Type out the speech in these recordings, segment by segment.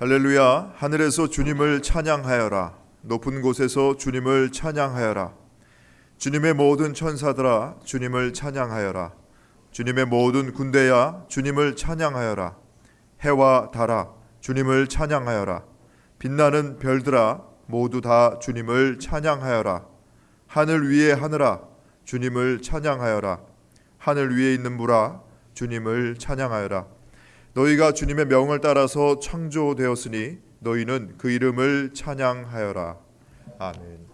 할렐루야. 하늘에서 주님을 찬양하여라. 높은 곳에서 주님을 찬양하여라. 주님의 모든 천사들아 주님을 찬양하여라. 주님의 모든 군대야 주님을 찬양하여라. 해와 달아 주님을 찬양하여라. 빛나는 별들아 모두 다 주님을 찬양하여라. 하늘 위에 하늘아 주님을 찬양하여라. 하늘 위에 있는 물아 주님을 찬양하여라. 너희가 주님의 명을 따라서 창조되었으니 너희는 그 이름을 찬양하여라. 아멘.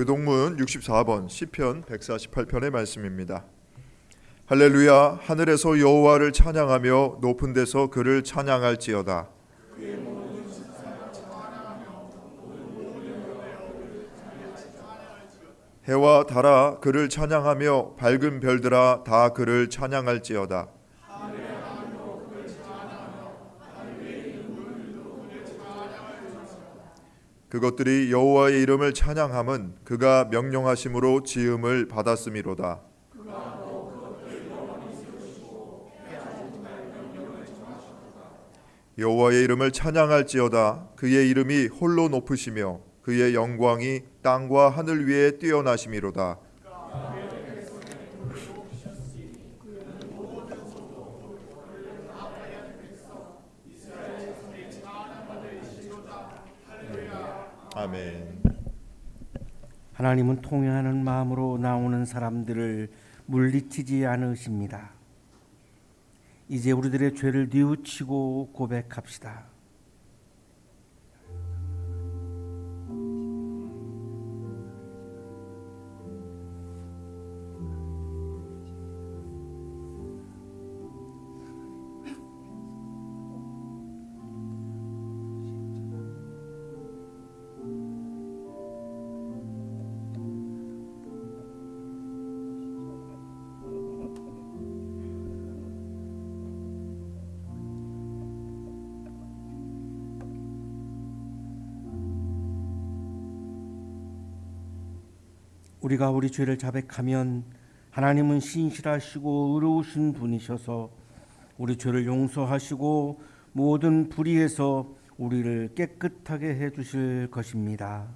교동문 64번 시편 148편의 말씀입니다. 할렐루야. 하늘에서 여호와를 찬양하며 높은 데서 그를 찬양할지어다. 해와 달아 그를 찬양하며 밝은 별들아 다 그를 찬양할지어다. 그것들이 여호와의 이름을 찬양함은 그가 명령하심으로 지음을 받았음이로다. 여호와의 이름을 찬양할지어다. 그의 이름이 홀로 높으시며 그의 영광이 땅과 하늘 위에 뛰어나심이로다. 아멘. 하나님은 통회하는 마음으로 나오는 사람들을 물리치지 않으십니다. 이제 우리들의 죄를 뉘우치고 고백합시다. 우리가 우리 죄를 자백하면 하나님은 신실하시고 의로우신 분이셔서 우리 죄를 용서하시고 모든 불의에서 우리를 깨끗하게 해 주실 것입니다.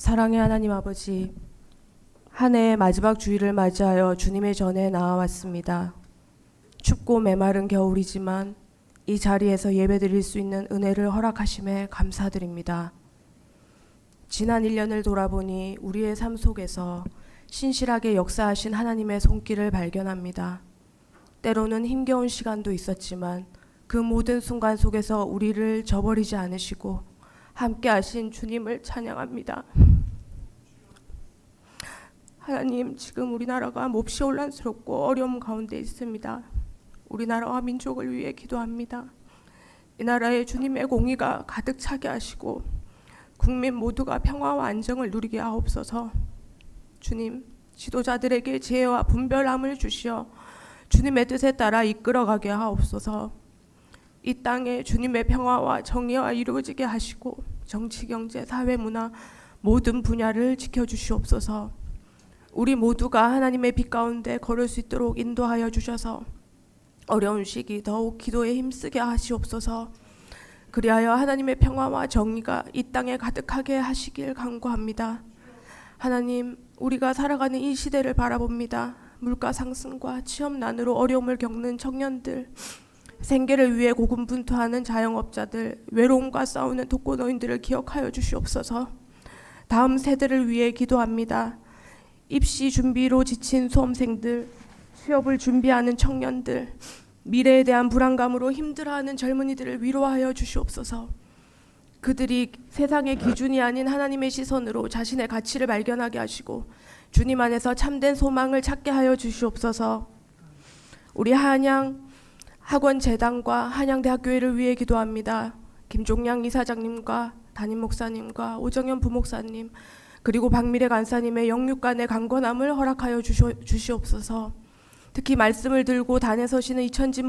사랑의 하나님 아버지, 한 해의 마지막 주일을 맞이하여 주님의 전에 나아왔습니다. 춥고 메마른 겨울이지만 이 자리에서 예배드릴 수 있는 은혜를 허락하심에 감사드립니다. 지난 1년을 돌아보니 우리의 삶 속에서 신실하게 역사하신 하나님의 손길을 발견합니다. 때로는 힘겨운 시간도 있었지만 그 모든 순간 속에서 우리를 저버리지 않으시고 함께 하신 주님을 찬양합니다. 하나님, 지금 우리나라가 몹시 혼란스럽고 어려움 가운데 있습니다. 우리나라와 민족을 위해 기도합니다. 이 나라에 주님의 공의가 가득 차게 하시고 국민 모두가 평화와 안정을 누리게 하옵소서. 주님, 지도자들에게 지혜와 분별함을 주시어 주님의 뜻에 따라 이끌어가게 하옵소서. 이 땅에 주님의 평화와 정의가 이루어지게 하시고 정치, 경제, 사회, 문화 모든 분야를 지켜주시옵소서. 우리 모두가 하나님의 빛 가운데 걸을 수 있도록 인도하여 주셔서 어려운 시기 더욱 기도에 힘쓰게 하시옵소서. 그리하여 하나님의 평화와 정의가 이 땅에 가득하게 하시길 간구합니다. 하나님, 우리가 살아가는 이 시대를 바라봅니다. 물가 상승과 취업난으로 어려움을 겪는 청년들, 생계를 위해 고군분투하는 자영업자들, 외로움과 싸우는 독거노인들을 기억하여 주시옵소서. 다음 세대를 위해 기도합니다. 입시 준비로 지친 수험생들, 취업을 준비하는 청년들, 미래에 대한 불안감으로 힘들어하는 젊은이들을 위로하여 주시옵소서. 그들이 세상의 기준이 아닌 하나님의 시선으로 자신의 가치를 발견하게 하시고 주님 안에서 참된 소망을 찾게 하여 주시옵소서. 우리 한양 학원재단과 한양대학교회를 위해 기도합니다. 김종량 이사장님과 담임 목사님과 오정현 부목사님 그리고 박미래 간사님의 영육간의 강건함을 허락하여 주시옵소서. 특히 말씀을 들고 단에 서시는 이천진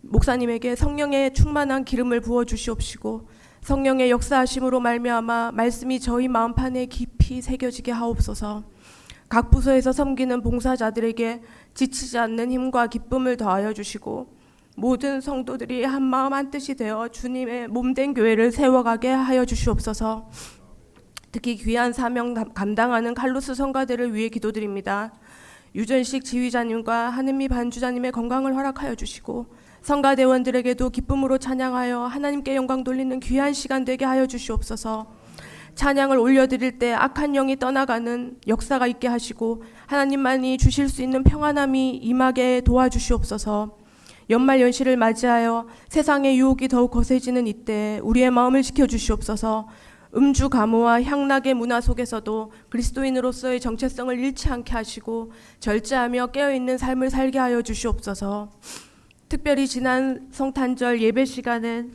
목사님에게 성령의 충만한 기름을 부어 주시옵시고 성령의 역사하심으로 말미암아 말씀이 저희 마음판에 깊이 새겨지게 하옵소서. 각 부서에서 섬기는 봉사자들에게 지치지 않는 힘과 기쁨을 더하여 주시고 모든 성도들이 한 마음 한 뜻이 되어 주님의 몸된 교회를 세워가게 하여 주시옵소서. 특히 귀한 사명 감당하는 칼로스 성가대를 위해 기도드립니다. 유전식 지휘자님과 한은미 반주자님의 건강을 허락하여 주시고 성가대원들에게도 기쁨으로 찬양하여 하나님께 영광 돌리는 귀한 시간 되게 하여 주시옵소서. 찬양을 올려드릴 때 악한 영이 떠나가는 역사가 있게 하시고 하나님만이 주실 수 있는 평안함이 임하게 도와주시옵소서. 연말 연시를 맞이하여 세상의 유혹이 더욱 거세지는 이때 우리의 마음을 지켜주시옵소서. 음주 가무와 향락의 문화 속에서도 그리스도인으로서의 정체성을 잃지 않게 하시고 절제하며 깨어있는 삶을 살게 하여 주시옵소서. 특별히 지난 성탄절 예배 시간은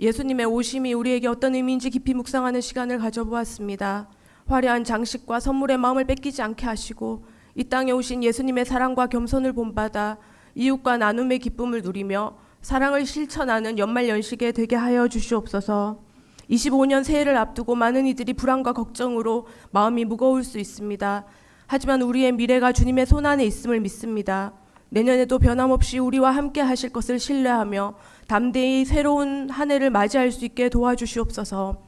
예수님의 오심이 우리에게 어떤 의미인지 깊이 묵상하는 시간을 가져보았습니다. 화려한 장식과 선물의 마음을 뺏기지 않게 하시고 이 땅에 오신 예수님의 사랑과 겸손을 본받아 이웃과 나눔의 기쁨을 누리며 사랑을 실천하는 연말 연시게 되게 하여 주시옵소서. 25년 새해를 앞두고 많은 이들이 불안과 걱정으로 마음이 무거울 수 있습니다. 하지만 우리의 미래가 주님의 손안에 있음을 믿습니다. 내년에도 변함없이 우리와 함께 하실 것을 신뢰하며 담대히 새로운 한 해를 맞이할 수 있게 도와주시옵소서.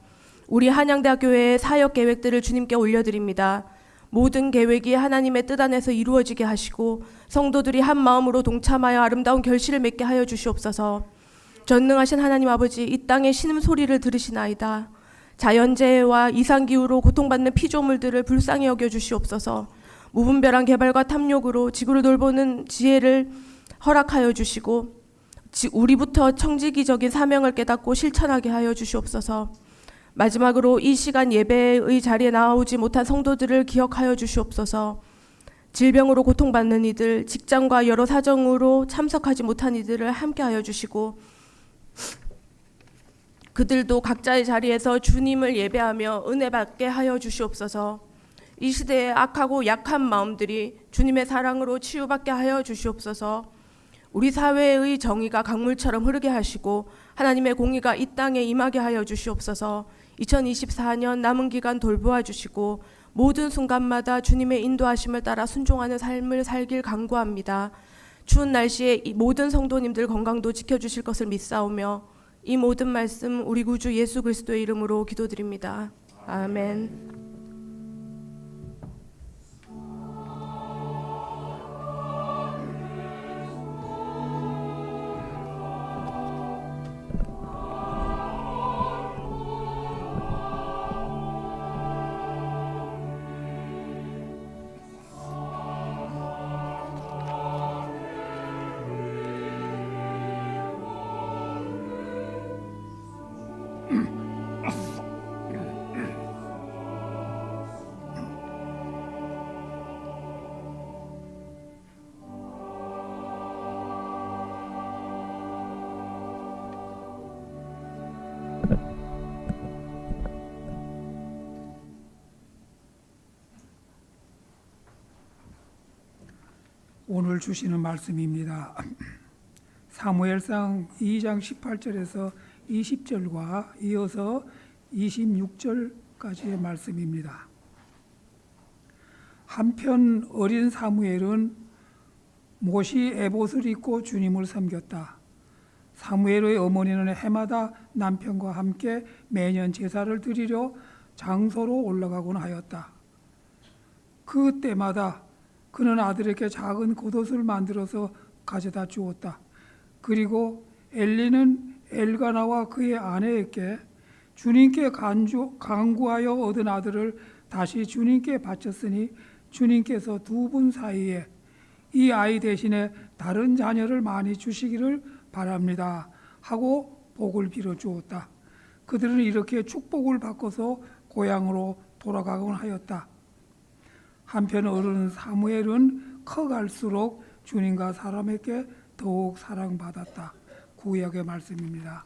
우리 한양대학교의 사역 계획들을 주님께 올려드립니다. 모든 계획이 하나님의 뜻 안에서 이루어지게 하시고 성도들이 한 마음으로 동참하여 아름다운 결실을 맺게 하여 주시옵소서. 전능하신 하나님 아버지, 이 땅의 신음소리를 들으시나이다. 자연재해와 이상기후로 고통받는 피조물들을 불쌍히 여겨 주시옵소서. 무분별한 개발과 탐욕으로 지구를 돌보는 지혜를 허락하여 주시고 우리부터 청지기적인 사명을 깨닫고 실천하게 하여 주시옵소서. 마지막으로 이 시간 예배의 자리에 나오지 못한 성도들을 기억하여 주시옵소서. 질병으로 고통받는 이들, 직장과 여러 사정으로 참석하지 못한 이들을 함께하여 주시고 그들도 각자의 자리에서 주님을 예배하며 은혜 받게 하여 주시옵소서. 이 시대의 악하고 약한 마음들이 주님의 사랑으로 치유받게 하여 주시옵소서. 우리 사회의 정의가 강물처럼 흐르게 하시고 하나님의 공의가 이 땅에 임하게 하여 주시옵소서. 2024년 남은 기간 돌보아 주시고 모든 순간마다 주님의 인도하심을 따라 순종하는 삶을 살길 간구합니다. 추운 날씨에 이 모든 성도님들 건강도 지켜주실 것을 믿사오며 이 모든 말씀 우리 구주 예수 그리스도의 이름으로 기도드립니다. 아멘. 오늘 주시는 말씀입니다. 사무엘상 2장 18절에서 20절과 이어서 26절까지의 말씀입니다. 한편 어린 사무엘은 못이 에봇을 입고 주님을 섬겼다. 사무엘의 어머니는 해마다 남편과 함께 매년 제사를 드리려 장소로 올라가곤 하였다. 그 때마다 그는 아들에게 작은 겉옷을 만들어서 가져다 주었다. 그리고 엘리는 엘가나와 그의 아내에게 주님께 간구하여 얻은 아들을 다시 주님께 바쳤으니 주님께서 두 분 사이에 이 아이 대신에 다른 자녀를 많이 주시기를 바랍니다 하고 복을 빌어 주었다. 그들은 이렇게 축복을 받고서 고향으로 돌아가곤 하였다. 한편 어른 사무엘은 커갈수록 주님과 사람에게 더욱 사랑받았다. 구약의 말씀입니다.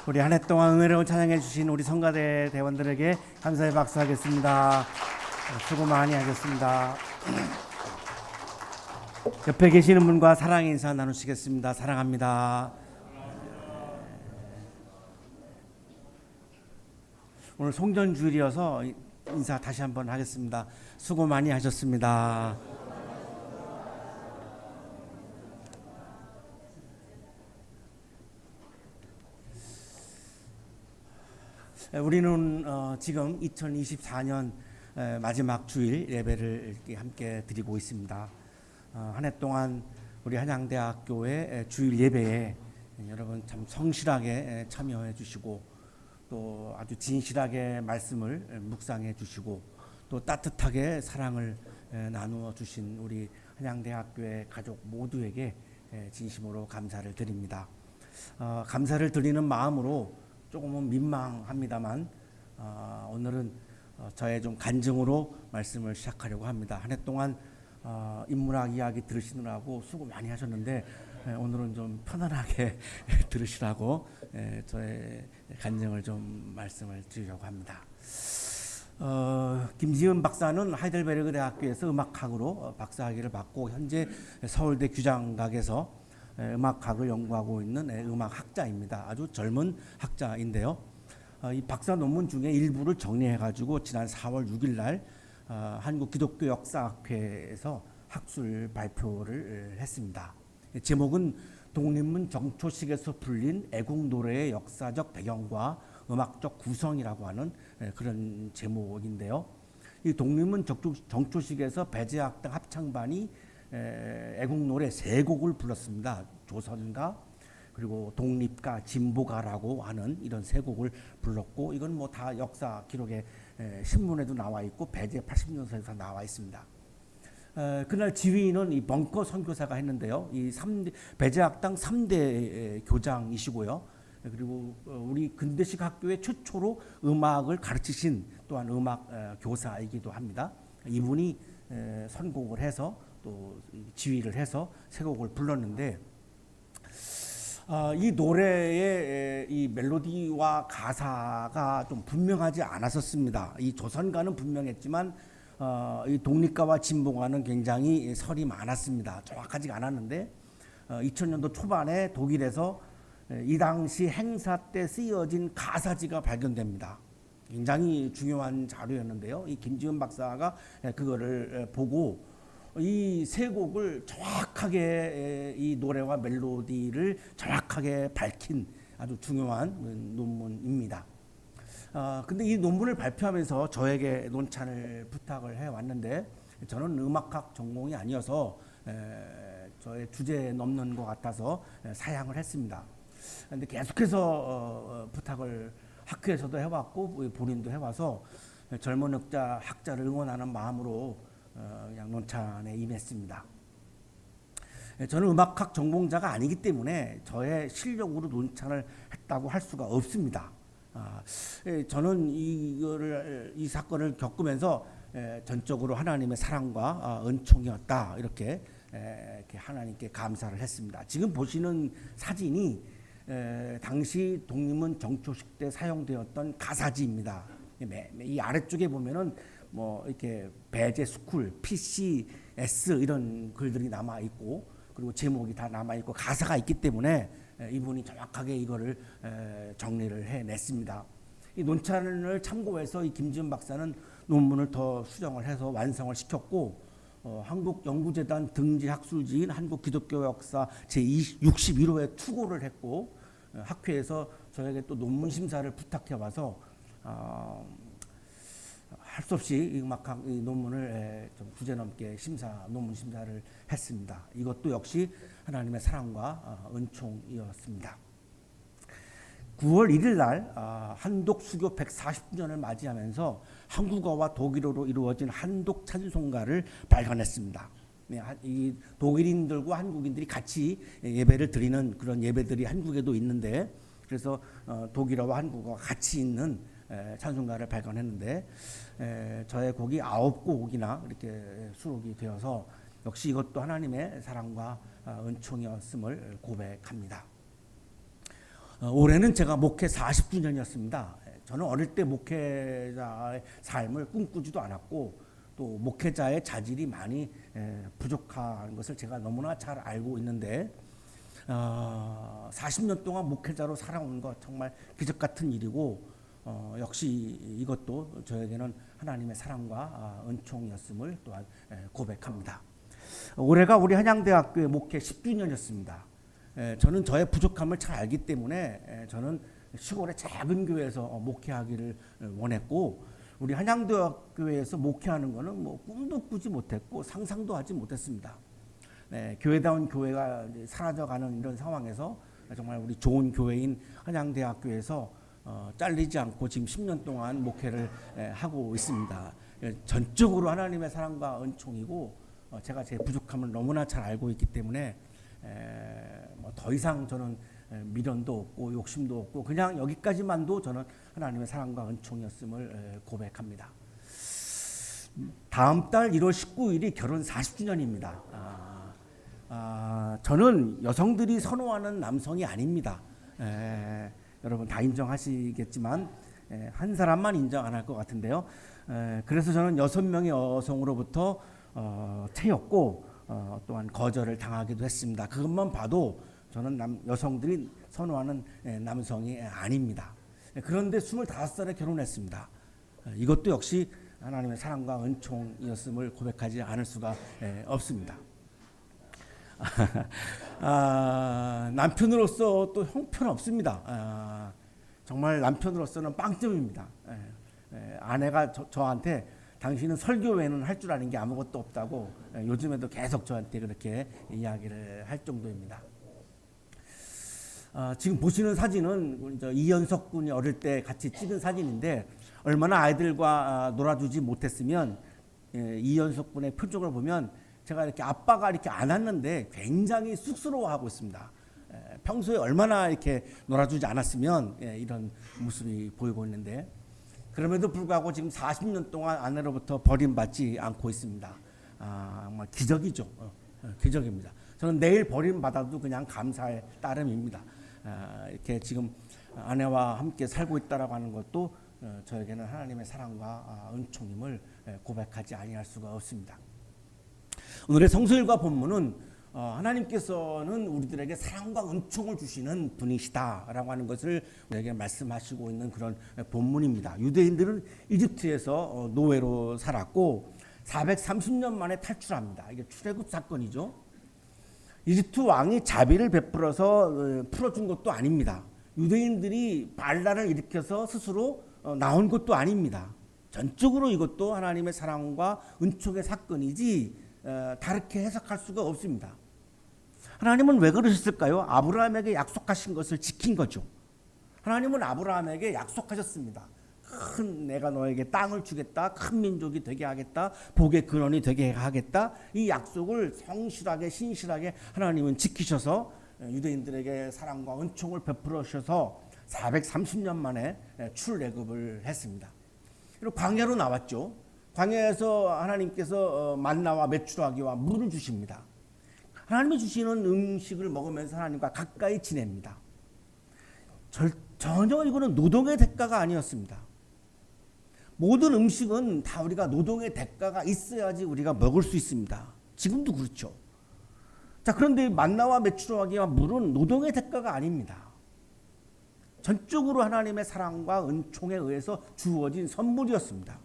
우리 한 해 동안 은혜로운 찬양해 주신 우리 성가대 대원들에게 감사의 박수하겠습니다. 수고 많이 하셨습니다. 옆에 계시는 분과 사랑의 인사 나누시겠습니다. 사랑합니다. 오늘 송전 주일이어서 인사 다시 한번 하겠습니다. 수고 많이 하셨습니다. 우리는 지금 2024년 마지막 주일 예배를 함께 드리고 있습니다. 한 해 동안 우리 한양대학교의 주일 예배에 여러분 참 성실하게 참여해 주시고 또 아주 진실하게 말씀을 묵상해 주시고 또 따뜻하게 사랑을 나누어 주신 우리 한양대학교의 가족 모두에게 진심으로 감사를 드립니다. 감사를 드리는 마음으로 조금은 민망합니다만 오늘은 저의 좀 간증으로 말씀을 시작하려고 합니다. 한 해 동안 인문학 이야기 들으시느라고 수고 많이 하셨는데 오늘은 좀 편안하게 들으시라고 저의 간증을 좀 말씀을 드리려고 합니다. 김지은 박사는 하이델베르그 대학교에서 음악학으로 박사학위를 받고 현재 서울대 규장각에서 음악학을 연구하고 있는 음악학자입니다. 아주 젊은 학자인데요. 이 박사 논문 중에 일부를 정리해가지고 지난 4월 6일 날 한국기독교역사학회에서 학술 발표를 했습니다. 제목은 독립문 정초식에서 풀린 애국 노래의 역사적 배경과 음악적 구성이라고 하는 그런 제목인데요. 이 독립문 정초식에서 배재학 등 합창반이 애국 노래 3곡을 불렀습니다. 조선가 그리고 독립가, 진보가라고 하는 이런 3곡을 불렀고 이건 뭐 다 역사 기록에 신문에도 나와 있고 배재 80년서에서 나와 있습니다. 그날 지휘는 이 벙커 선교사가 했는데요. 이 배재학당 3대 교장이시고요. 그리고 우리 근대식 학교의 최초로 음악을 가르치신 또한 음악 교사이기도 합니다. 이분이 선곡을 해서 또 지휘를 해서 3곡을 불렀는데 이 노래의 이 멜로디와 가사가 좀 분명하지 않았었습니다. 이 조선가는 분명했지만 이 독립가와 진보가는 굉장히 설이 많았습니다. 정확하지가 않았는데 2000년도 초반에 독일에서 이 당시 행사 때 쓰여진 가사지가 발견됩니다. 굉장히 중요한 자료였는데요. 이 김지은 박사가 그거를 보고 이 3곡을 정확하게 이 노래와 멜로디를 정확하게 밝힌 아주 중요한 논문입니다. 근데 이 논문을 발표하면서 저에게 논찬을 부탁을 해왔는데 저는 음악학 전공이 아니어서 저의 주제에 넘는 것 같아서 사양을 했습니다. 근데 계속해서 부탁을 학회에서도 해왔고 본인도 해와서 젊은 학자를 응원하는 마음으로 그냥 논찬에 임했습니다. 저는 음악학 전공자가 아니기 때문에 저의 실력으로 논찬을 했다고 할 수가 없습니다. 저는 이 사건을 겪으면서 전적으로 하나님의 사랑과 은총이었다 이렇게 하나님께 감사를 했습니다. 지금 보시는 사진이 당시 독립문 정초식 때 사용되었던 가사지입니다. 이 아래쪽에 보면은 뭐 이렇게 배제 스쿨, PCS 이런 글들이 남아 있고 그리고 제목이 다 남아 있고 가사가 있기 때문에 이분이 정확하게 이거를 정리를 해냈습니다. 이 논찬을 참고해서 이 김지은 박사는 논문을 더 수정을 해서 완성을 시켰고 한국연구재단 등재 학술지인 한국기독교역사 제61호에 투고를 했고 학회에서 저에게 또 논문 심사를 부탁해 와서 할 수 없이 이 음악학 이 논문을 좀 주제넘게 논문 심사를 했습니다. 이것도 역시 하나님의 사랑과 은총이었습니다. 9월 1일 날 한독 수교 140주년을 맞이하면서 한국어와 독일어로 이루어진 한독 찬송가를 발간했습니다. 이 독일인들과 한국인들이 같이 예배를 드리는 그런 예배들이 한국에도 있는데 그래서 독일어와 한국어가 같이 있는 찬송가를 발간했는데 저의 곡이 9곡이나 이렇게 수록이 되어서 역시 이것도 하나님의 사랑과 은총이었음을 고백합니다. 올해는 제가 목회 40주년이었습니다. 저는 어릴 때 목회자의 삶을 꿈꾸지도 않았고 또 목회자의 자질이 많이 부족한 것을 제가 너무나 잘 알고 있는데 40년 동안 목회자로 살아온 것 정말 기적 같은 일이고 역시 이것도 저에게는 하나님의 사랑과 은총이었음을 또한 고백합니다. 올해가 우리 한양대학교의 목회 10주년이었습니다. 저는 저의 부족함을 잘 알기 때문에 저는 시골의 작은 교회에서 목회하기를 원했고 우리 한양대학교에서 목회하는 것은 뭐 꿈도 꾸지 못했고 상상도 하지 못했습니다. 교회다운 교회가 사라져가는 이런 상황에서 정말 우리 좋은 교회인 한양대학교에서 잘리지 않고 지금 10년 동안 목회를 하고 있습니다. 전적으로 하나님의 사랑과 은총이고 제가 제 부족함을 너무나 잘 알고 있기 때문에 뭐 더 이상 저는 미련도 없고 욕심도 없고 그냥 여기까지만도 저는 하나님의 사랑과 은총이었음을 고백합니다. 다음 달 1월 19일이 결혼 40주년입니다. 저는 여성들이 선호하는 남성이 아닙니다. 여러분 다 인정하시겠지만 한 사람만 인정 안 할 것 같은데요. 그래서 저는 6명의 여성으로부터 채였고 또한 거절을 당하기도 했습니다. 그것만 봐도 저는 여성들이 선호하는 남성이 아닙니다. 그런데 25살에 결혼했습니다. 이것도 역시 하나님의 사랑과 은총이었음을 고백하지 않을 수가 없습니다. 남편으로서 또 형편없습니다. 정말 남편으로서는 빵점입니다. 아내가 저한테 당신은 설교 외에는 할 줄 아는 게 아무것도 없다고 요즘에도 계속 저한테 그렇게 이야기를 할 정도입니다. 지금 보시는 사진은 이연석 군이 어릴 때 같이 찍은 사진인데 얼마나 아이들과 놀아주지 못했으면 이연석 군의 표정을 보면 제가 이렇게 아빠가 이렇게 안았는데 굉장히 쑥스러워하고 있습니다. 평소에 얼마나 이렇게 놀아주지 않았으면 이런 모습이 보이고 있는데 그럼에도 불구하고 지금 40년 동안 아내로부터 버림받지 않고 있습니다. 정말 기적이죠. 기적입니다. 저는 내일 버림받아도 그냥 감사의 따름입니다. 이렇게 지금 아내와 함께 살고 있다라고 하는 것도 저에게는 하나님의 사랑과 은총임을 고백하지 아니할 수가 없습니다. 오늘의 성서일과 본문은 하나님께서는 우리들에게 사랑과 은총을 주시는 분이시다라고 하는 것을 우리에게 말씀하시고 있는 그런 본문입니다. 유대인들은 이집트에서 노예로 살았고 430년 만에 탈출합니다. 이게 출애굽 사건이죠. 이집트 왕이 자비를 베풀어서 풀어준 것도 아닙니다. 유대인들이 반란을 일으켜서 스스로 나온 것도 아닙니다. 전적으로 이것도 하나님의 사랑과 은총의 사건이지 다르게 해석할 수가 없습니다. 하나님은 왜 그러셨을까요? 아브라함에게 약속하신 것을 지킨 거죠. 하나님은 아브라함에게 약속하셨습니다. 내가 너에게 땅을 주겠다. 큰 민족이 되게 하겠다. 복의 근원이 되게 하겠다. 이 약속을 성실하게 신실하게 하나님은 지키셔서 유대인들에게 사랑과 은총을 베풀어 주셔서 430년 만에 출애굽을 했습니다. 그리고 광야로 나왔죠. 광야에서 하나님께서 만나와 메추라기와 물을 주십니다. 하나님이 주시는 음식을 먹으면서 하나님과 가까이 지냅니다. 전혀 이거는 노동의 대가가 아니었습니다. 모든 음식은 다 우리가 노동의 대가가 있어야지 우리가 먹을 수 있습니다. 지금도 그렇죠. 자, 그런데 만나와 메추라기와 물은 노동의 대가가 아닙니다. 전적으로 하나님의 사랑과 은총에 의해서 주어진 선물이었습니다.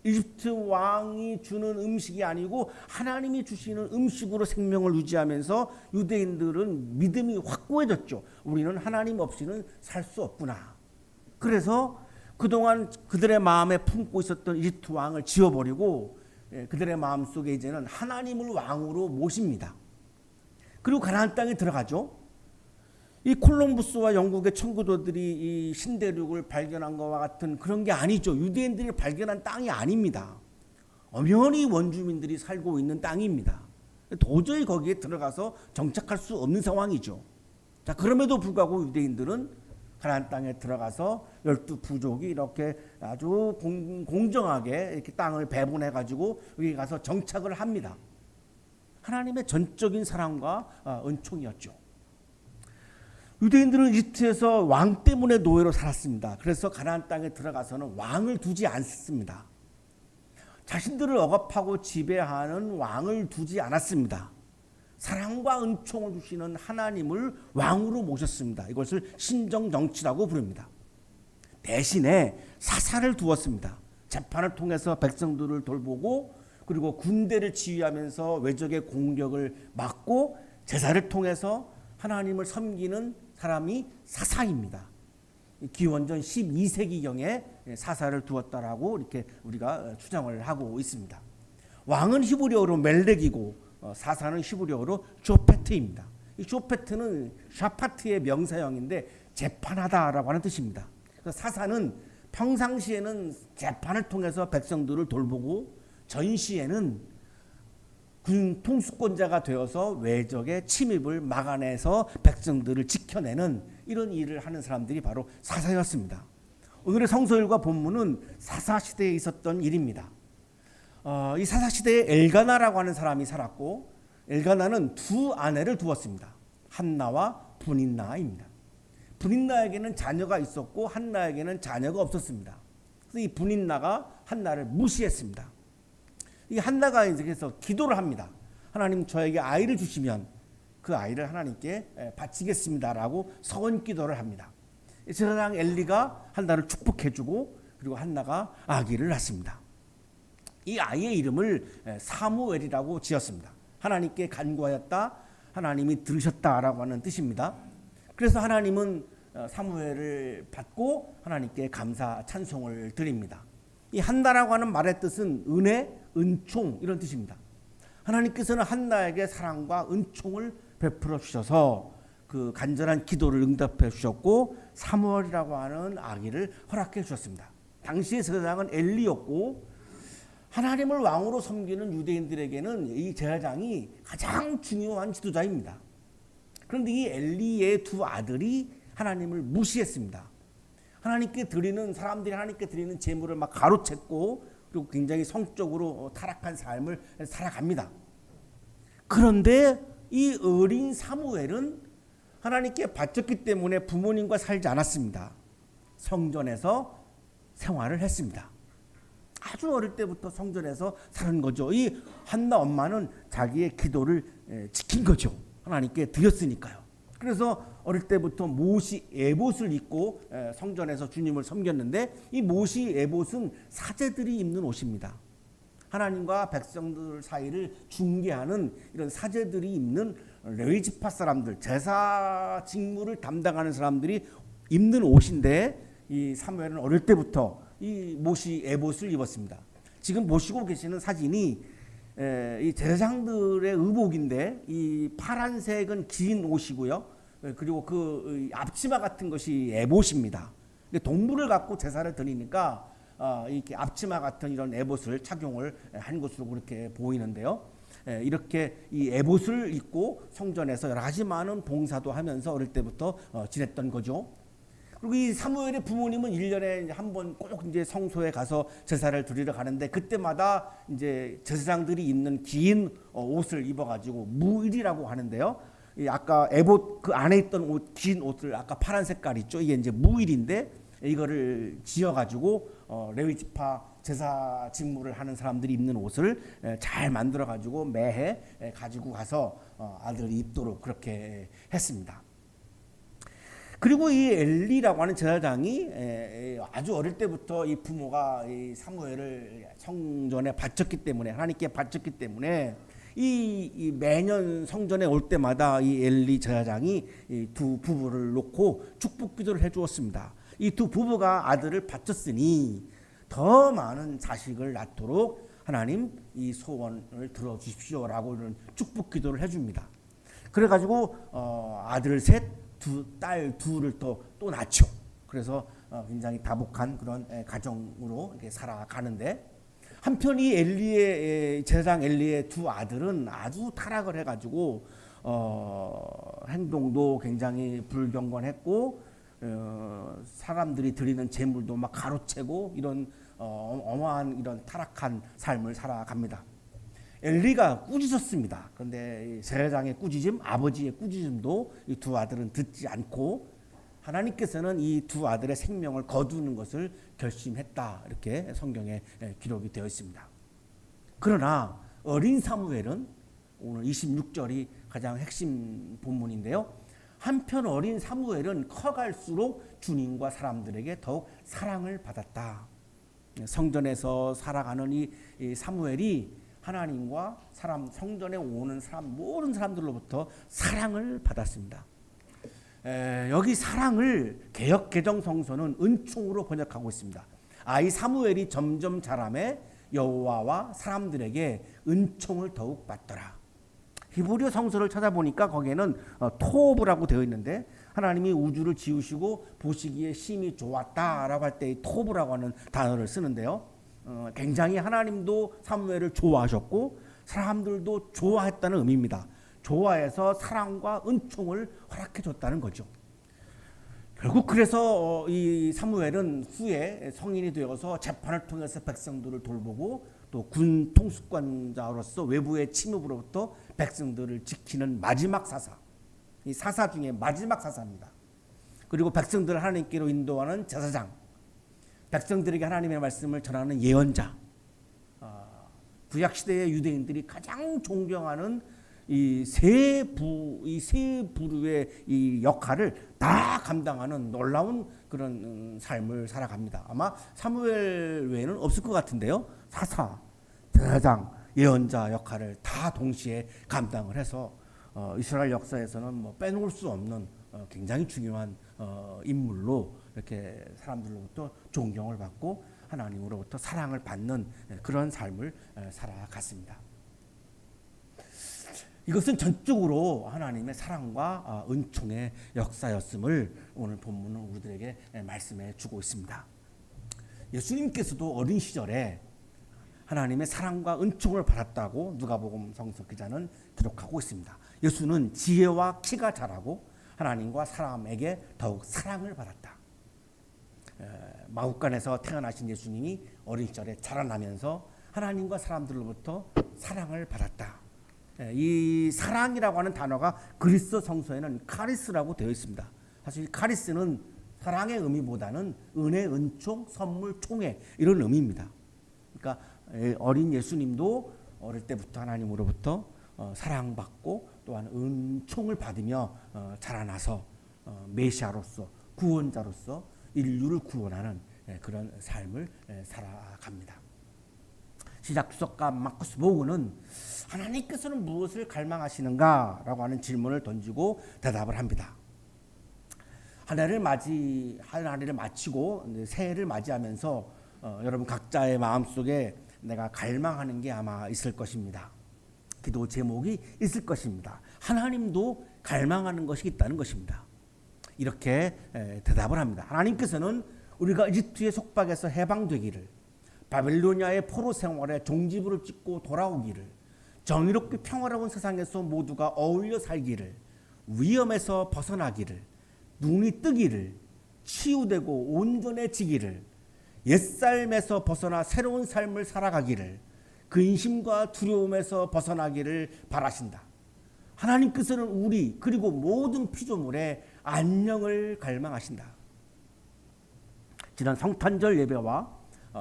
이집트 왕이 주는 음식이 아니고 하나님이 주시는 음식으로 생명을 유지하면서 유대인들은 믿음이 확고해졌죠. 우리는 하나님 없이는 살 수 없구나. 그래서 그동안 그들의 마음에 품고 있었던 이집트 왕을 지워버리고 그들의 마음속에 이제는 하나님을 왕으로 모십니다. 그리고 가나안 땅에 들어가죠. 이 콜럼부스와 영국의 청구도들이 이 신대륙을 발견한 것과 같은 그런 게 아니죠. 유대인들이 발견한 땅이 아닙니다. 엄연히 원주민들이 살고 있는 땅입니다. 도저히 거기에 들어가서 정착할 수 없는 상황이죠. 자, 그럼에도 불구하고 유대인들은 가나안 땅에 들어가서 12부족이 이렇게 아주 공정하게 이렇게 땅을 배분해 가지고 여기 가서 정착을 합니다. 하나님의 전적인 사랑과 은총이었죠. 유대인들은 이집트에서 왕 때문에 노예로 살았습니다. 그래서 가나안 땅에 들어가서는 왕을 두지 않습니다. 자신들을 억압하고 지배하는 왕을 두지 않았습니다. 사랑과 은총을 주시는 하나님을 왕으로 모셨습니다. 이것을 신정정치라고 부릅니다. 대신에 사사를 두었습니다. 재판을 통해서 백성들을 돌보고 그리고 군대를 지휘하면서 외적의 공격을 막고 제사를 통해서 하나님을 섬기는 사람이 사사입니다. 기원전 12세기경에 사사를 두었다라고 이렇게 우리가 추정을 하고 있습니다. 왕은 히브리어로 멜렉이고 사사는 히브리어로 쇼페트입니다. 이 쇼페트는 샤파트의 명사형인데 재판하다라고 하는 뜻입니다. 그래서 사사는 평상시에는 재판을 통해서 백성들을 돌보고 전시에는 군 통수권자가 되어서 외적의 침입을 막아내서 백성들을 지켜내는 이런 일을 하는 사람들이 바로 사사였습니다. 오늘의 성서일과 본문은 사사시대에 있었던 일입니다. 이 사사시대에 엘가나라고 하는 사람이 살았고, 엘가나는 두 아내를 두었습니다. 한나와 분인나입니다. 분인나에게는 자녀가 있었고 한나에게는 자녀가 없었습니다. 그래서 이 분인나가 한나를 무시했습니다. 이 한나가 이제 그래서 기도를 합니다. 하나님 저에게 아이를 주시면 그 아이를 하나님께 바치겠습니다라고 서원 기도를 합니다. 제사장 엘리가 한나를 축복해주고 그리고 한나가 아기를 낳습니다. 이 아이의 이름을 사무엘이라고 지었습니다. 하나님께 간구하였다, 하나님이 들으셨다라고 하는 뜻입니다. 그래서 하나님은 사무엘을 받고 하나님께 감사 찬송을 드립니다. 이 한나라고 하는 말의 뜻은 은혜, 은총 이런 뜻입니다. 하나님께서는 한나에게 사랑과 은총을 베풀어 주셔서 그 간절한 기도를 응답해 주셨고 사무엘이라고 하는 아기를 허락해 주셨습니다. 당시의 제사장은 엘리였고 하나님을 왕으로 섬기는 유대인들에게는 이 제사장이 가장 중요한 지도자입니다. 그런데 이 엘리의 두 아들이 하나님을 무시했습니다. 하나님께 드리는 사람들이 하나님께 드리는 제물을 막 가로챘고 그리고 굉장히 성적으로 타락한 삶을 살아갑니다. 그런데 이 어린 사무엘은 하나님께 바쳤기 때문에 부모님과 살지 않았습니다. 성전에서 생활을 했습니다. 아주 어릴 때부터 성전에서 사는 거죠. 이 한나 엄마는 자기의 기도를 지킨 거죠. 하나님께 드렸으니까요. 그래서 어릴 때부터 모시 에봇을 입고 성전에서 주님을 섬겼는데 이 모시 에봇은 사제들이 입는 옷입니다. 하나님과 백성들 사이를 중개하는 이런 사제들이 입는 레위지파 사람들, 제사 직무를 담당하는 사람들이 입는 옷인데 이 사무엘은 어릴 때부터 이 모시 에봇을 입었습니다. 지금 보시고 계시는 사진이 이 제사장들의 의복인데 이 파란색은 긴 옷이고요. 그리고 그 앞치마 같은 것이 에봇입니다. 동물을 갖고 제사를 드리니까 이렇게 앞치마 같은 이런 에봇을 착용을 한 것으로 그렇게 보이는데요. 이렇게 이 에봇을 입고 성전에서 여러 가지 많은 봉사도 하면서 어릴 때부터 지냈던 거죠. 그리고 이 사무엘의 부모님은 1년에 한 번 꼭 이제 성소에 가서 제사를 드리러 가는데 그때마다 이제 제사장들이 입는 긴 옷을 입어가지고 무일이라고 하는데요. 아까 에봇 그 안에 있던 옷, 긴 옷을 아까 파란 색깔 있죠. 이게 이제 무일인데 이거를 지어가지고 레위지파 제사 직무를 하는 사람들이 입는 옷을 잘 만들어가지고 매해 가지고 가서 아들이 입도록 그렇게 했습니다. 그리고 이 엘리라고 하는 제사장이 아주 어릴 때부터 이 부모가 이 사무엘을 성전에 바쳤기 때문에 하나님께 바쳤기 때문에 이 매년 성전에 올 때마다 이 엘리 제사장이 이 두 부부를 놓고 축복 기도를 해주었습니다. 이 두 부부가 아들을 바쳤으니 더 많은 자식을 낳도록 하나님 이 소원을 들어주십시오라고 이런 축복 기도를 해줍니다. 그래가지고 아들 셋, 딸 둘을 또 낳죠. 그래서 굉장히 다복한 그런 가정으로 이렇게 살아가는데 한편 이 엘리의 제사장 엘리의 두 아들은 아주 타락을 해가지고 행동도 굉장히 불경건했고 사람들이 드리는 제물도 막 가로채고 이런 어마어마한 이런 타락한 삶을 살아갑니다. 엘리가 꾸짖었습니다. 그런데 제사장의 꾸짖음, 아버지의 꾸짖음도 이 두 아들은 듣지 않고 하나님께서는 이 두 아들의 생명을 거두는 것을 결심했다. 이렇게 성경에 기록이 되어 있습니다. 그러나 어린 사무엘은 오늘 26절이 가장 핵심 본문인데요. 한편 어린 사무엘은 커갈수록 주님과 사람들에게 더욱 사랑을 받았다. 성전에서 살아가는 이 사무엘이 하나님과 사람, 성전에 오는 사람, 모든 사람들로부터 사랑을 받았습니다. 여기 사랑을 개역 개정 성서는 은총으로 번역하고 있습니다. 이 사무엘이 점점 자라매 여호와와 사람들에게 은총을 더욱 받더라. 히브리어 성서를 찾아보니까 거기에는 토브라고 되어 있는데 하나님이 우주를 지으시고 보시기에 심히 좋았다라고 할 때 토브라고 하는 단어를 쓰는데요. 굉장히 하나님도 사무엘을 좋아하셨고 사람들도 좋아했다는 의미입니다. 좋아해서 사랑과 은총을 허락해 줬다는 거죠. 결국 그래서 이 사무엘은 후에 성인이 되어서 재판을 통해서 백성들을 돌보고 또 군 통수권자로서 외부의 침입으로부터 백성들을 지키는 마지막 사사, 이 사사 중에 마지막 사사입니다. 그리고 백성들을 하나님께로 인도하는 제사장, 백성들에게 하나님의 말씀을 전하는 예언자, 구약 시대의 유대인들이 가장 존경하는 이 세 부류의 이 역할을 다 감당하는 놀라운 그런 삶을 살아갑니다. 아마 사무엘 외에는 없을 것 같은데요. 사사, 제사장, 예언자 역할을 다 동시에 감당을 해서 이스라엘 역사에서는 뭐 빼놓을 수 없는 굉장히 중요한 인물로 이렇게 사람들로부터 존경을 받고 하나님으로부터 사랑을 받는 그런 삶을 살아갔습니다. 이것은 전적으로 하나님의 사랑과 은총의 역사였음을 오늘 본문은 우리들에게 말씀해 주고 있습니다. 예수님께서도 어린 시절에 하나님의 사랑과 은총을 받았다고 누가복음 성서 기자는 기록하고 있습니다. 예수는 지혜와 키가 자라고 하나님과 사람에게 더욱 사랑을 받았다. 마국간에서 태어나신 예수님이 어린 시절에 자라나면서 하나님과 사람들로부터 사랑을 받았다. 이 사랑이라고 하는 단어가 그리스 성서에는 카리스라고 되어 있습니다. 사실 카리스는 사랑의 의미보다는 은혜, 은총, 선물, 총회 이런 의미입니다. 그러니까 어린 예수님도 어릴 때부터 하나님으로부터 사랑받고 또한 은총을 받으며 자라나서 메시아로서 구원자로서 인류를 구원하는 그런 삶을 살아갑니다. 시작 주석가 마쿠스 보그는 하나님께서는 무엇을 갈망하시는가라고 하는 질문을 던지고 대답을 합니다. 한 해를 마치고 새해를 맞이하면서 여러분 각자의 마음속에 내가 갈망하는 게 아마 있을 것입니다. 기도 제목이 있을 것입니다. 하나님도 갈망하는 것이 있다는 것입니다. 이렇게 대답을 합니다. 하나님께서는 우리가 이집트의 속박에서 해방되기를, 바벨로니아의 포로 생활에 종지부를 찍고 돌아오기를, 정의롭게 평화로운 세상에서 모두가 어울려 살기를, 위험에서 벗어나기를, 눈이 뜨기를, 치유되고 온전해지기를, 옛삶에서 벗어나 새로운 삶을 살아가기를, 근심과 두려움에서 벗어나기를 바라신다. 하나님께서는 우리 그리고 모든 피조물의 안녕을 갈망하신다. 지난 성탄절 예배와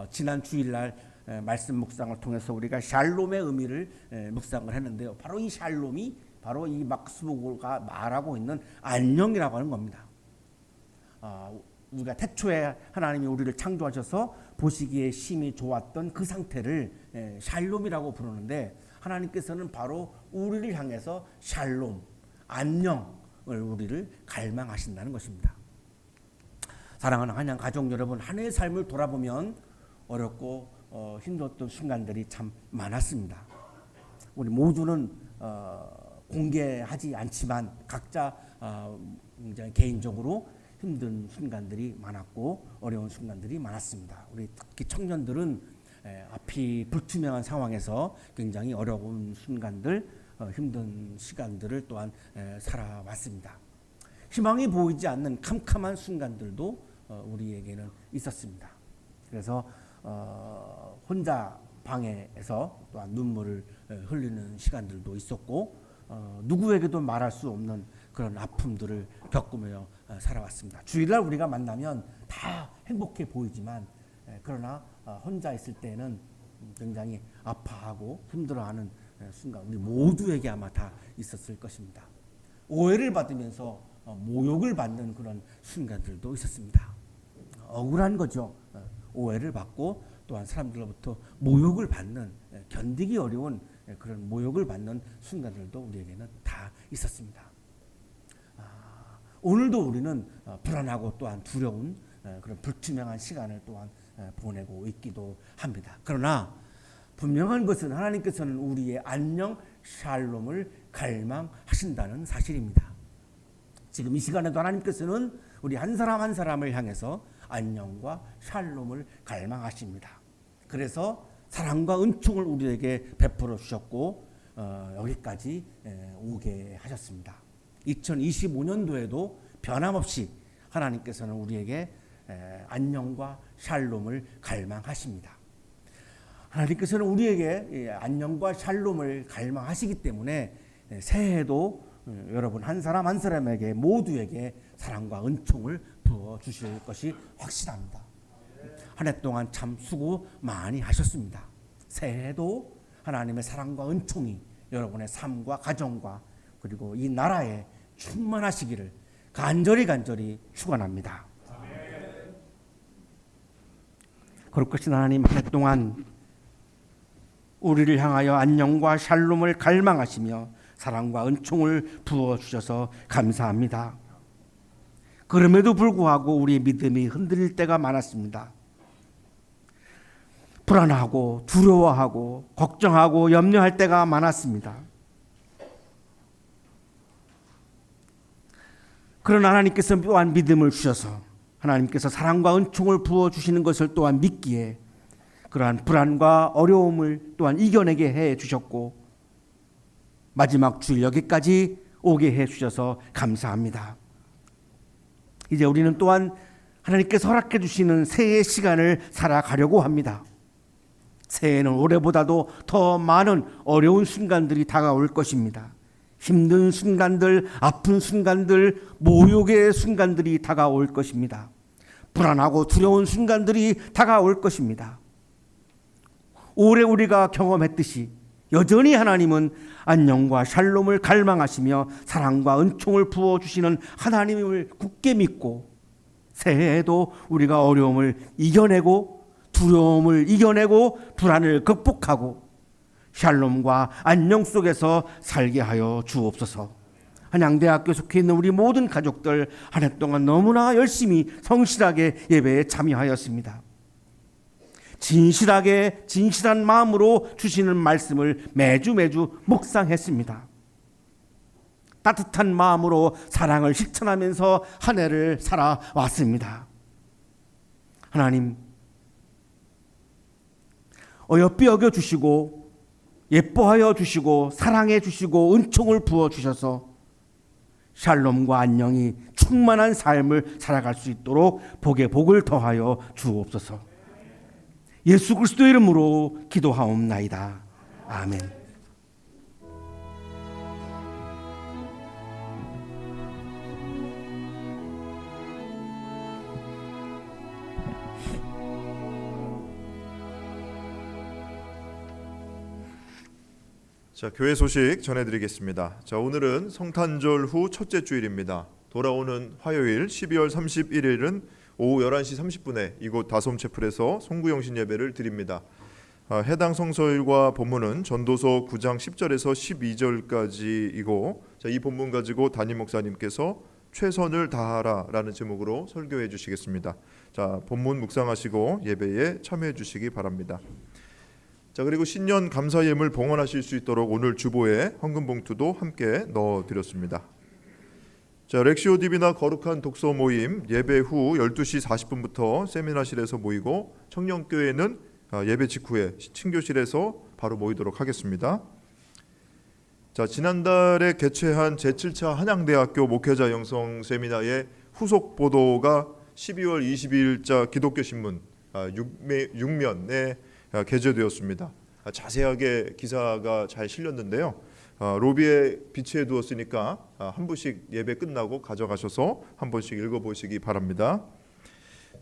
지난 주일날 말씀 묵상을 통해서 우리가 샬롬의 의미를 묵상을 했는데요. 바로 이 샬롬이 바로 이 마쿠스 보그가 말하고 있는 안녕이라고 하는 겁니다. 우리가 태초에 하나님이 우리를 창조하셔서 보시기에 심히 좋았던 그 상태를 샬롬이라고 부르는데 하나님께서는 바로 우리를 향해서 샬롬, 안녕을 우리를 갈망하신다는 것입니다. 사랑하는 한양 가족 여러분, 한 해의 삶을 돌아보면 어렵고 힘들었던 순간들이 참 많았습니다. 우리 모두는 공개하지 않지만 각자 굉장히 개인적으로 힘든 순간들이 많았고 어려운 순간들이 많았습니다. 우리 특히 청년들은 앞이 불투명한 상황에서 굉장히 어려운 순간들, 힘든 시간들을 또한 살아왔습니다. 희망이 보이지 않는 캄캄한 순간들도 우리에게는 있었습니다. 그래서 혼자 방에서 또한 눈물을 흘리는 시간들도 있었고 누구에게도 말할 수 없는 그런 아픔들을 겪으며 살아왔습니다. 주일날 우리가 만나면 다 행복해 보이지만 그러나 혼자 있을 때는 굉장히 아파하고 힘들어하는 순간 우리 모두에게 아마 다 있었을 것입니다. 오해를 받으면서 모욕을 받는 그런 순간들도 있었습니다. 억울한 거죠. 오해를 받고 또한 사람들로부터 모욕을 받는, 견디기 어려운 그런 모욕을 받는 순간들도 우리에게는 다 있었습니다. 오늘도 우리는 불안하고 또한 두려운 그런 불투명한 시간을 또한 보내고 있기도 합니다. 그러나 분명한 것은 하나님께서는 우리의 안녕 샬롬을 갈망하신다는 사실입니다. 지금 이 시간에도 하나님께서는 우리 한 사람 한 사람을 향해서 안녕과 샬롬을 갈망하십니다. 그래서 사랑과 은총을 우리에게 베풀어 주셨고 여기까지 오게 하셨습니다. 2025년도에도 변함없이 하나님께서는 우리에게 안녕과 샬롬을 갈망하십니다. 하나님께서는 우리에게 안녕과 샬롬을 갈망하시기 때문에 새해에도 여러분 한 사람 한 사람에게 모두에게 사랑과 은총을 부어 주실 것이 확실합니다. 한 해 동안 참 수고 많이 하셨습니다. 새해에도 하나님의 사랑과 은총이 여러분의 삶과 가정과 그리고 이 나라에 충만하시기를 간절히 축원합니다. 그럴 것인 하나님, 한 해 동안 우리를 향하여 안녕과 샬롬을 갈망하시며 사랑과 은총을 부어주셔서 감사합니다. 그럼에도 불구하고 우리의 믿음이 흔들릴 때가 많았습니다. 불안하고 두려워하고 걱정하고 염려할 때가 많았습니다. 그러나 하나님께서 또한 믿음을 주셔서 하나님께서 사랑과 은총을 부어주시는 것을 또한 믿기에 그러한 불안과 어려움을 또한 이겨내게 해 주셨고 마지막 주일 여기까지 오게 해 주셔서 감사합니다. 이제 우리는 또한 하나님께서 허락해 주시는 새해의 시간을 살아가려고 합니다. 새해에는 올해보다도 더 많은 어려운 순간들이 다가올 것입니다. 힘든 순간들, 아픈 순간들, 모욕의 순간들이 다가올 것입니다. 불안하고 두려운 순간들이 다가올 것입니다. 올해 우리가 경험했듯이 여전히 하나님은 안녕과 샬롬을 갈망하시며 사랑과 은총을 부어주시는 하나님을 굳게 믿고 새해에도 우리가 어려움을 이겨내고 두려움을 이겨내고 불안을 극복하고 샬롬과 안녕 속에서 살게 하여 주옵소서. 한양대학교 속해 있는 우리 모든 가족들 한 해 동안 너무나 열심히 성실하게 예배에 참여하였습니다. 진실한 마음으로 주시는 말씀을 매주 묵상했습니다. 따뜻한 마음으로 사랑을 실천하면서 한 해를 살아왔습니다. 하나님, 어여삐 여겨주시고 예뻐하여 주시고 사랑해 주시고 은총을 부어 주셔서 샬롬과 안녕이 충만한 삶을 살아갈 수 있도록 복에 복을 더하여 주옵소서. 예수 그리스도 이름으로 기도하옵나이다. 아멘. 자, 교회 소식 전해드리겠습니다. 자, 오늘은 성탄절 후 첫째 주일입니다. 돌아오는 화요일 12월 31일은 오후 11시 30분에 이곳 다솜채플에서 송구영신 예배를 드립니다. 해당 성서일과 본문은 전도서 9장 10절에서 12절까지이고 이 본문 가지고 담임 목사님께서 최선을 다하라라는 제목으로 설교해 주시겠습니다. 자, 본문 묵상하시고 예배에 참여해 주시기 바랍니다. 자, 그리고 신년 감사 예물 봉헌하실 수 있도록 오늘 주보에 헌금 봉투도 함께 넣어 드렸습니다. 자, 렉시오 디비나 거룩한 독서 모임 예배 후 12시 40분부터 세미나실에서 모이고 청년교회는 예배 직후에 친교실에서 바로 모이도록 하겠습니다. 자, 지난달에 개최한 제7차 한양대학교 목회자 영성 세미나의 후속 보도가 12월 22일자 기독교 신문 6면에 게재되었습니다. 자세하게 기사가 잘 실렸는데요. 로비에 비치해 두었으니까 한 분씩 예배 끝나고 가져가셔서 한 번씩 읽어보시기 바랍니다.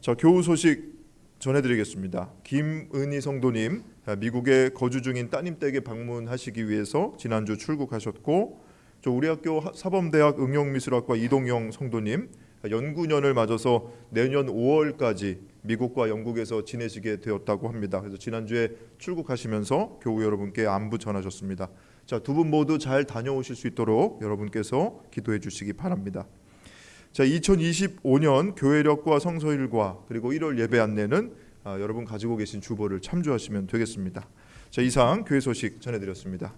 자, 교우 소식 전해드리겠습니다. 김은희 성도님 미국에 거주 중인 따님 댁에 방문하시기 위해서 지난주 출국하셨고, 우리 학교 사범대학 응용미술학과 이동영 성도님 연구년을 맞아서 내년 5월까지 미국과 영국에서 지내시게 되었다고 합니다. 그래서 지난주에 출국하시면서 교우 여러분께 안부 전하셨습니다. 자, 두 분 모두 잘 다녀오실 수 있도록 여러분께서 기도해 주시기 바랍니다. 자, 2025년 교회력과 성서일과 그리고 1월 예배 안내는 여러분 가지고 계신 주보를 참조하시면 되겠습니다. 자, 이상 교회 소식 전해드렸습니다.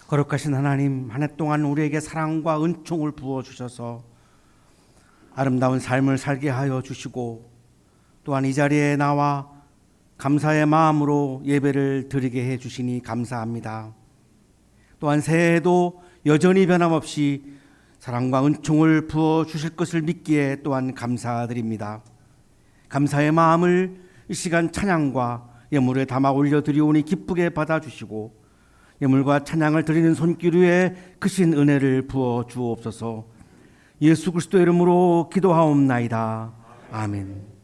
거룩하신 하나님, 한 해 동안 우리에게 사랑과 은총을 부어주셔서 아름다운 삶을 살게 하여 주시고 또한 이 자리에 나와 감사의 마음으로 예배를 드리게 해 주시니 감사합니다. 또한 새해에도 여전히 변함없이 사랑과 은총을 부어 주실 것을 믿기에 또한 감사드립니다. 감사의 마음을 이 시간 찬양과 예물에 담아 올려드리오니 기쁘게 받아주시고 예물과 찬양을 드리는 손길 위에 크신 은혜를 부어 주옵소서. 예수 그리스도의 이름으로 기도하옵나이다. 아멘.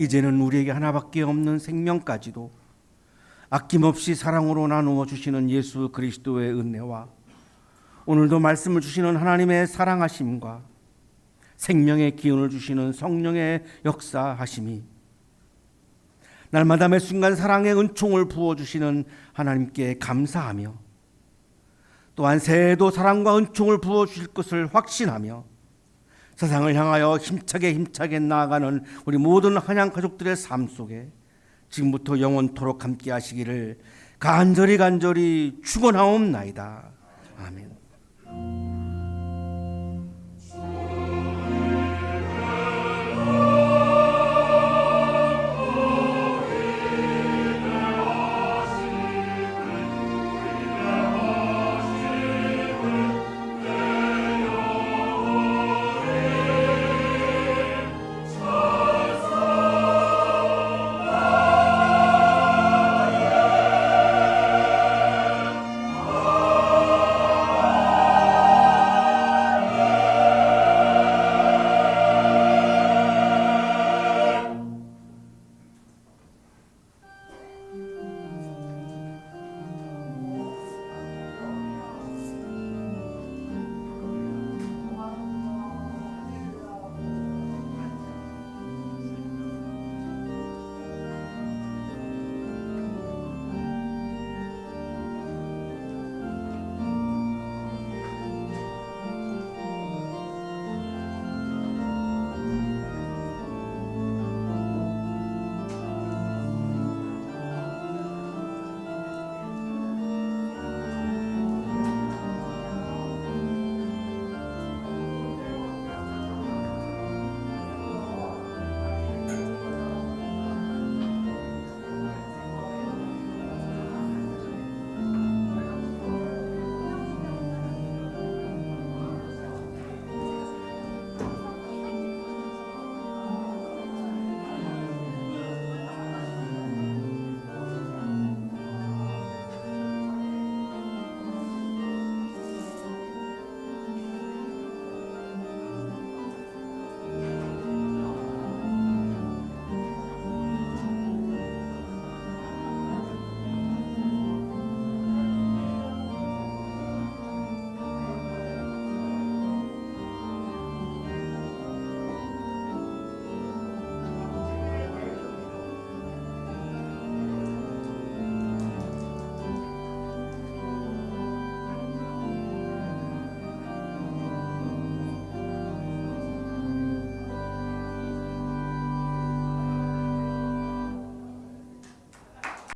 이제는 우리에게 하나밖에 없는 생명까지도 아낌없이 사랑으로 나누어 주시는 예수 그리스도의 은혜와 오늘도 말씀을 주시는 하나님의 사랑하심과 생명의 기운을 주시는 성령의 역사하심이 날마다 매 순간 사랑의 은총을 부어주시는 하나님께 감사하며 또한 새해에도 사랑과 은총을 부어주실 것을 확신하며 세상을 향하여 힘차게 나아가는 우리 모든 한양 가족들의 삶 속에 지금부터 영원토록 함께 하시기를 간절히 축원하옵나이다. 아멘.